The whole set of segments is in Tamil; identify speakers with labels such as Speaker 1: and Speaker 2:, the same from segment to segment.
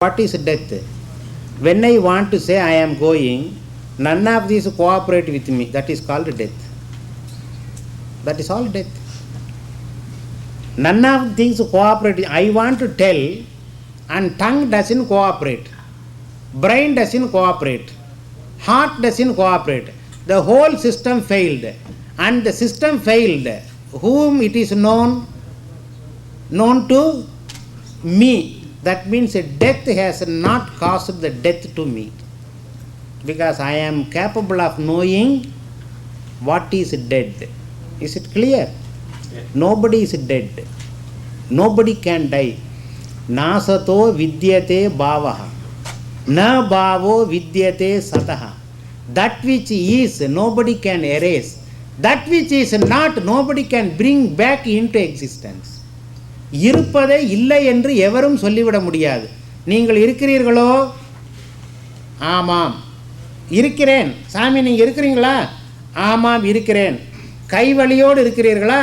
Speaker 1: What is death? When I want to say I am going, none of these cooperate with me. That is called death. That is all death. None of things cooperate. I want to tell, and tongue doesn't cooperate. Brain doesn't cooperate. Heart doesn't cooperate. The whole system failed. And the system failed. Whom it is known to me. That means death has not caused the death to me, because I am capable of knowing what is dead. Is it clear? Yeah. Nobody is dead. Nobody can die. Nasato vidyate bhavaha. Na bhavo vidyate sataha. That which is, nobody can erase. That which is not, nobody can bring back into existence. இருப்பதை இல்லை என்று எவரும் சொல்லிவிட முடியாது. நீங்கள் இருக்கிறீர்களோ? ஆமாம் இருக்கிறேன். சாமி நீங்கள் இருக்கிறீங்களா? ஆமாம் இருக்கிறேன். கைவலியோடு இருக்கிறீர்களா?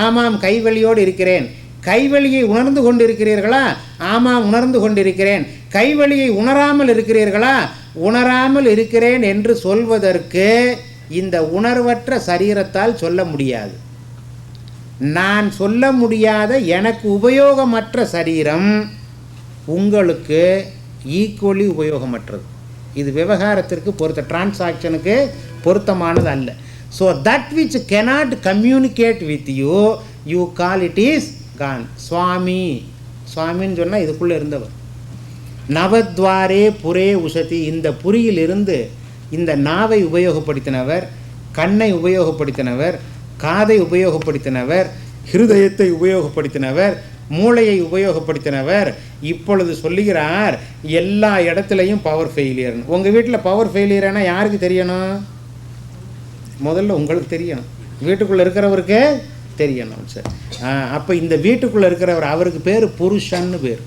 Speaker 1: ஆமாம் கைவலியோடு இருக்கிறேன். கைவலியை உணர்ந்து கொண்டு இருக்கிறீர்களா? ஆமாம் உணர்ந்து கொண்டிருக்கிறேன். கைவலியை உணராமல் இருக்கிறீர்களா? உணராமல் இருக்கிறேன் என்று சொல்வதற்கு இந்த உணர்வற்ற சரீரத்தால் சொல்ல முடியாது. நான் சொல்ல முடியாத எனக்கு உபயோகமற்ற சரீரம் உங்களுக்கு ஈக்குவலி உபயோகமற்றது. இது விவகாரத்திற்கு பொறுத்த, டிரான்சாக்ஷனுக்கு பொருத்தமானது அல்ல. So that which cannot communicate with you, you call it is con. சுவாமி, சுவாமின்னு சொன்னால் இதுக்குள்ளே இருந்தவர். நவத்வாரே புரே உஷதி, இந்த புரியிலிருந்து இந்த நாவை உபயோகப்படுத்தினவர், கண்ணை உபயோகப்படுத்தினவர், காதை உபயோகப்படுத்தினவர், ஹிருதயத்தை உபயோகப்படுத்தினவர், மூளையை உபயோகப்படுத்தினவர். இப்பொழுது சொல்லுகிறார் எல்லா இடத்துலையும் பவர் ஃபெயிலியர்னு. உங்கள் வீட்டில் பவர் ஃபெயிலியர்னா யாருக்கு தெரியணும்? முதல்ல உங்களுக்கு தெரியணும், வீட்டுக்குள்ளே இருக்கிறவருக்கு தெரியணும். சரி, அப்போ இந்த வீட்டுக்குள்ளே இருக்கிறவர், அவருக்கு பேர் புருஷன்னு பேர்.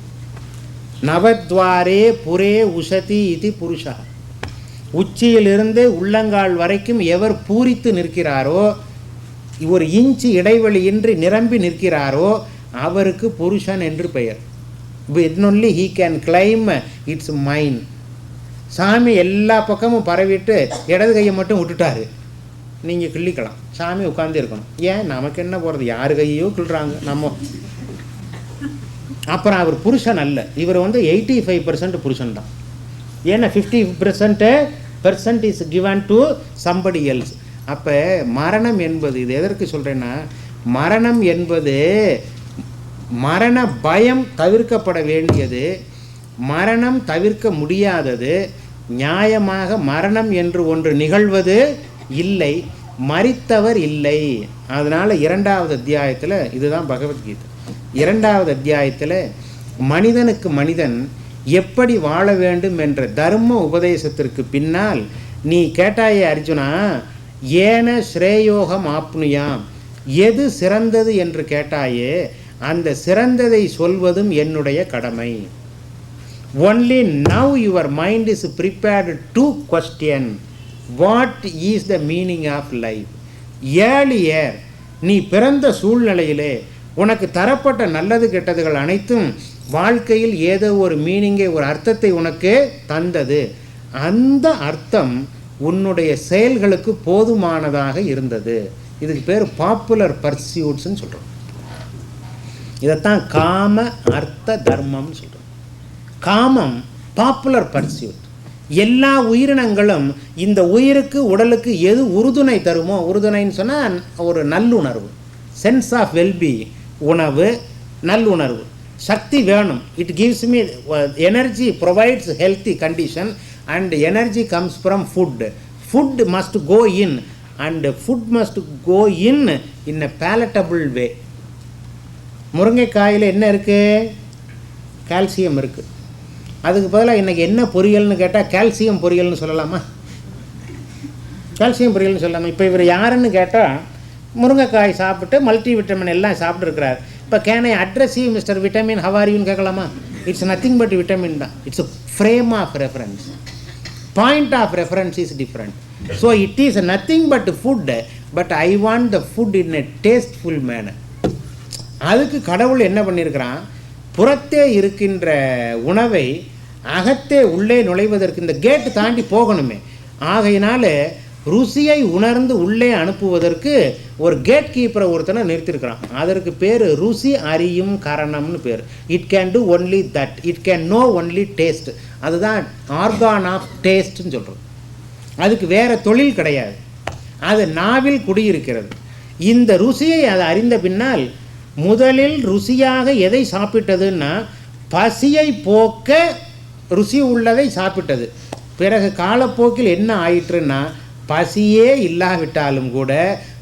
Speaker 1: நவத்வாரே புரே உஷதி இது புருஷா. உச்சியிலிருந்து உள்ளங்கால் வரைக்கும் எவர் பூரித்து நிற்கிறாரோ, ஒரு இன்ச்சு இடைவெளியின்றி நிரம்பி நிற்கிறாரோ அவருக்கு புருஷன் என்று பெயர். Only he can claim it's mine. சாமி எல்லா பக்கமும் பரவிட்டு இடது கையை மட்டும் விட்டுட்டாரு, நீங்கள் கிள்ளிக்கலாம். சாமி உட்காந்து இருக்கணும். ஏன்? நமக்கு என்ன போகிறது, யார் கையோ கிள்றாங்க நம்ம. அப்புறம் அவர் புருஷன் அல்ல, இவர் 85% புருஷன் தான். ஏன்னா 50% is given to somebody else. அப்போ மரணம் என்பது, இது எதற்கு சொல்கிறேன்னா, மரணம் என்பது மரண பயம் தவிர்க்கப்பட வேண்டியது, மரணம் தவிர்க்க முடியாதது. நியாயமாக மரணம் என்று ஒன்று நிகழ்வது இல்லை, மரித்தவர் இல்லை. அதனால் 2வது அத்தியாயத்தில், இதுதான் பகவத்கீதை, 2வது அத்தியாயத்தில் மனிதனுக்கு மனிதன் எப்படி வாழ வேண்டும் என்ற தர்ம உபதேசத்திற்கு பின்னால் நீ கேட்டாயே அர்ஜுனா, ஏன ஸ்ரேயோகம் ஆப்னுயாம், எது சிறந்தது என்று கேட்டாயே, அந்த சிறந்ததை சொல்வதும் என்னுடைய கடமை. Only now your mind is prepared to question what is the meaning of life. Earlier நீ பிறந்த சூழ்நிலையிலே உனக்கு தரப்பட்ட நல்லது கெட்டதுகள் அனைத்தும் வாழ்க்கையில் ஏதோ ஒரு மீனிங்கை, ஒரு அர்த்தத்தை உனக்கு தந்தது. அந்த அர்த்தம் உன்னுடைய செயல்களுக்கு போதுமானதாக இருந்தது. இதுக்கு பேர் பாப்புலர் பர்சியூட்ஸ்ன்னு சொல்கிறோம். இதைத்தான் காம அர்த்த தர்மம்னு சொல்கிறோம். காமம் பாப்புலர் பர்சியூட். எல்லா உயிரினங்களும் இந்த உயிருக்கு உடலுக்கு எது உறுதுணை தருமோ, உறுதுணைன்னு சொன்னால் ஒரு நல்லுணர்வு, சென்ஸ் ஆஃப் வெல்பீயிங், உணவு, நல்லுணர்வு, சக்தி வேணும். It gives me energy, provides healthy condition, and energy comes from food. Food must go in, and food must go in a palatable way. முருங்கைக்காயில் என்ன இருக்குது? கால்சியம் இருக்குது. அதுக்கு பதிலாக இன்றைக்கி என்ன பொரியல்னு கேட்டால் கால்சியம் பொரியல்னு சொல்லலாமா? கால்சியம் பொரியல்னு சொல்லலாமா? இப்போ இவர் யாருன்னு கேட்டால் முருங்கைக்காய் சாப்பிட்டு மல்டி விட்டமின் எல்லாம் சாப்பிட்ருக்கிறார். இப்போ can I address you mister vitamin, how are யூன்னு கேட்கலாமா? இட்ஸ் நத்திங் பட் விட்டமின் தான். It's frame of reference. Point of reference is different. So it is nothing but food, but I want the food in a tasteful manner. அதுக்கு கடவுள் என்ன பண்ணியிருக்கிறான், புறத்தே இருக்கின்ற உணவை அகத்தே உள்ளே நுழைவதற்கு இந்த கேட்டு தாண்டி போகணுமே. ஆகையினால ருசியை உணர்ந்து உள்ளே அனுப்புவதற்கு ஒரு கேட் கீப்பரை ஒருத்தனை நிறுத்திருக்கிறான். அதற்கு பேர் ருசி அறியும் கரணம்னு பேர். It can do only that, it can know only taste. அதுதான் ஆர்கான் ஆஃப் டேஸ்ட்னு சொல்கிறோம். அதுக்கு வேறு தொழில் கிடையாது. அது நாவில் குடியிருக்கிறது. இந்த ருசியை அது அறிந்த பின்னால் முதலில் ருசியாக எதை சாப்பிட்டதுன்னா பசியை போக்க ருசி உள்ளதை சாப்பிட்டது. பிறகு காலப்போக்கில் என்ன ஆயிற்றுன்னா பசியே இல்லாவிட்டாலும் கூட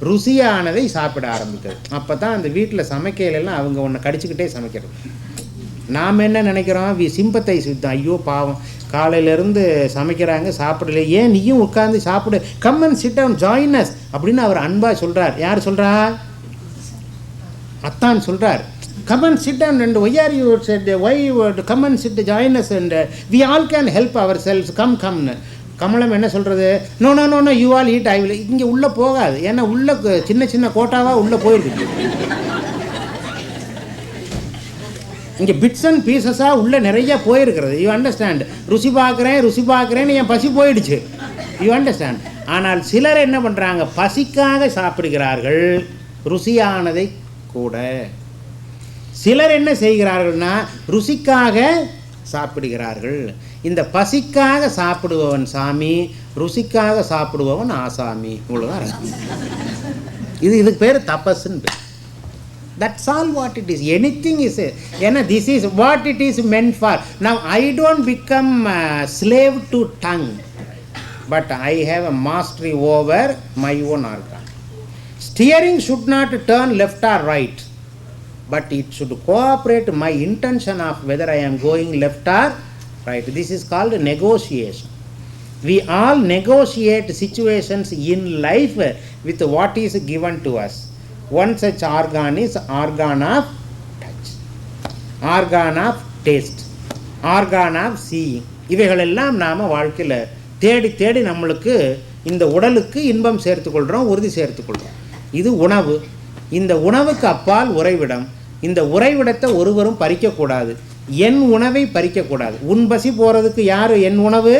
Speaker 1: ருசியானதை சாப்பிட ஆரம்பித்தது. அப்போ தான் அந்த வீட்டில் சமைக்கையிலெல்லாம் அவங்க ஒன்றை கடிச்சிக்கிட்டே சமைக்கிறது. நாம் என்ன நினைக்கிறோம், சிம்பத்தைஸ் வித் ஐயோ பாவம் காலையிலேருந்து சமைக்கிறாங்க சாப்பிடல, ஏன் நீயும் உட்காந்து சாப்பிடு, come and sit down join us அப்படின்னு அவர் அன்பாக சொல்கிறார். யார் சொல்கிறா? அத்தான் சொல்கிறார். come and sit down and why are you said why you come and sit join us and we all can help ourselves come Kamalam என்ன சொல்கிறது, no no no no you all eat I will. இங்கே உள்ளே போகாது. ஏன்னா உள்ளே சின்ன சின்ன கோட்டாவாக உள்ளே போயிருக்கு. இங்கே பிட்ஸ் அண்ட் பீசஸாக உள்ளே நிறைய போயிருக்கிறது. You understand. ருசி பார்க்குறேன்னு என் பசி போயிடுச்சு. You understand. ஆனால் சிலர் என்ன பண்ணுறாங்க, பசிக்காக சாப்பிடுகிறார்கள் ருசியானதை கூட. சிலர் என்ன செய்கிறார்கள்னா ருசிக்காக சாப்பிடுகிறார்கள். இந்த பசிக்காக சாப்பிடுபவன் சாமி, ருசிக்காக சாப்பிடுபவன் ஆசாமி. இவ்வளோதான். இதுக்கு பேர் தபஸ்ன்னு பேர். That's all what it is. Anything is. ஏன்னா this is what it is meant for. Now I don't become slave to tongue, but I have a mastery over my own organ. Steering should not turn left or right, but it should cooperate my intention of whether I am going left or right. This is called negotiation. We all negotiate situations in life with what is given to us. One such organ is organ of touch, organ of taste, organ of seeing. இவைகளெல்லாம் நாம் வாழ்க்கையில் தேடி தேடி நம்மளுக்கு இந்த உடலுக்கு இன்பம் சேர்த்துக்கொள்கிறோம், உறுதி சேர்த்துக்கொள்கிறோம். இது உணவு. இந்த உணவுக்கு அப்பால் உறைவிடம். இந்த உறைவிடத்தை ஒருவரும் பறிக்கக்கூடாது. என் உணவை பறிக்கக்கூடாது. உன் பசி போகிறதுக்கு யார் என் உணவு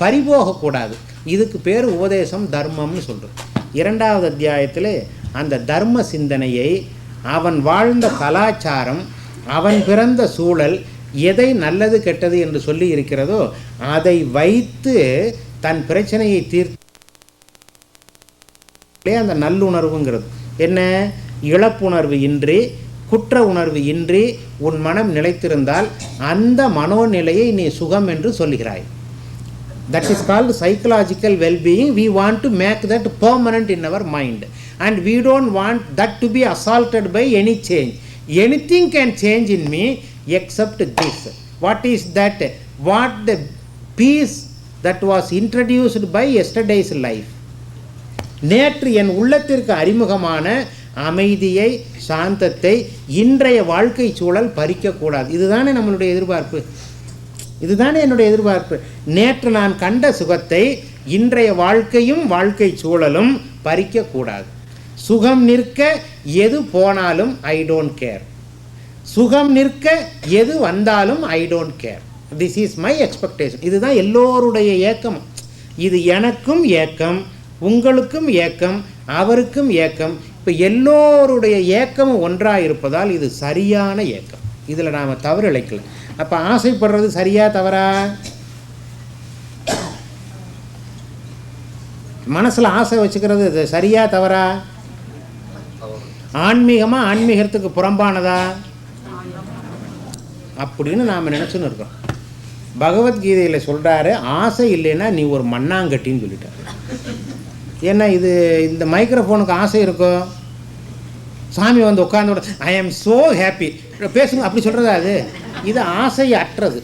Speaker 1: பறிபோகக்கூடாது. இதுக்கு பேர் உபதேசம், தர்மம்னு சொல்கிறோம். 2வது அத்தியாயத்தில் அந்த தர்ம சிந்தனையை, அவன் வாழ்ந்த கலாச்சாரம், அவன் பிறந்த சூழல் எதை நல்லது கெட்டது என்று சொல்லி இருக்கிறதோ அதை வைத்து தன் பிரச்சனையை தீர்த்து அந்த நல்லுணர்வுங்கிறது என்ன, இழப்புணர்வு இன்றி குற்ற உணர்வு இன்றி உன் மனம் நிலைத்திருந்தால் அந்த மனோநிலையை நீ சுகம் என்று சொல்கிறாய். That is called psychological wellbeing. We want to make that permanent in our mind and we don't want that to be assaulted by any change. Anything can change in me except this. What is that? What the peace that was introduced by yesterday's life. நேற்று என் உள்ளத்திற்கு அறிமுகமான அமைதியை, சாந்தத்தை இன்றைய வாழ்க்கை சூழல் பறிக்கக்கூடாது. இதுதானே நம்மளுடைய எதிர்பார்ப்பு. இதுதானே என்னுடைய எதிர்பார்ப்பு. நேற்று நான் கண்ட சுகத்தை இன்றைய வாழ்க்கையும் வாழ்க்கை சூழலும் பறிக்கக்கூடாது. சுகம் நிற்க எது போனாலும் ஐ டோன்ட் கேர். சுகம் நிற்க எது வந்தாலும் I don't care. This is my expectation. இதுதான் எல்லோருடைய ஏக்கம். இது எனக்கும் ஏக்கம், உங்களுக்கும் ஏக்கம், அவருக்கும் ஏக்கம். இப்போ எல்லோருடைய ஏக்கமும் ஒன்றாக இருப்பதால் இது சரியான ஏக்கம். இதில் நாம் தவறு இழைக்கல. அப்போ ஆசைப்படுறது சரியா தவறா? மனசில் ஆசை வச்சுக்கிறது இது சரியா தவறா? ஆன்மீகமாக ஆன்மீகத்துக்கு புறம்பானதா அப்படின்னு நாம் நினச்சுன்னு இருக்கோம். பகவத்கீதையில் சொல்கிறாரு, ஆசை இல்லைன்னா நீ ஒரு மண்ணாங்கட்டின்னு சொல்லிட்டார். ஏன்னா இது இந்த மைக்ரோஃபோனுக்கு ஆசை இருக்கும். சாமி வந்து உட்காந்து ஐ ஆம் ஸோ ஹாப்பி பேசுங்க அப்படி சொல்கிறதா? இது ஆசை அற்றது,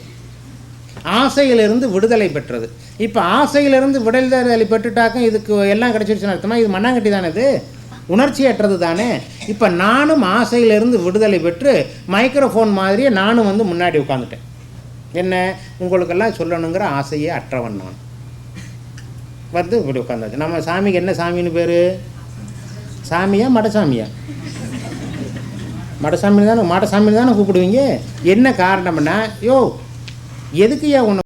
Speaker 1: ஆசையிலிருந்து விடுதலை பெற்றது. இப்போ ஆசையிலிருந்து விடுதலை பெற்றுட்டாக்க இதுக்கு எல்லாம் கிடச்சிருச்சுன்னு அர்த்தமா? இது மண்ணாங்கட்டி தானே, இது உணர்ச்சியற்றது தானே. இப்போ நானும் ஆசையிலிருந்து விடுதலை பெற்று மைக்ரோஃபோன் மாதிரியே நானும் வந்து முன்னாடி உட்காந்துட்டேன். என்ன, உங்களுக்கெல்லாம் சொல்லணுங்கிற ஆசையே அற்றவன் நான் வந்து இப்படி உட்காந்தாச்சு. நம்ம சாமிக்கு என்ன சாமின்னு பேர்? சாமியா மடசாமியா? மடசாமி தானே, மாடசாமி தானே கூப்பிடுவீங்க. என்ன காரணம்னா, யோ எதுக்குயா ஒன்று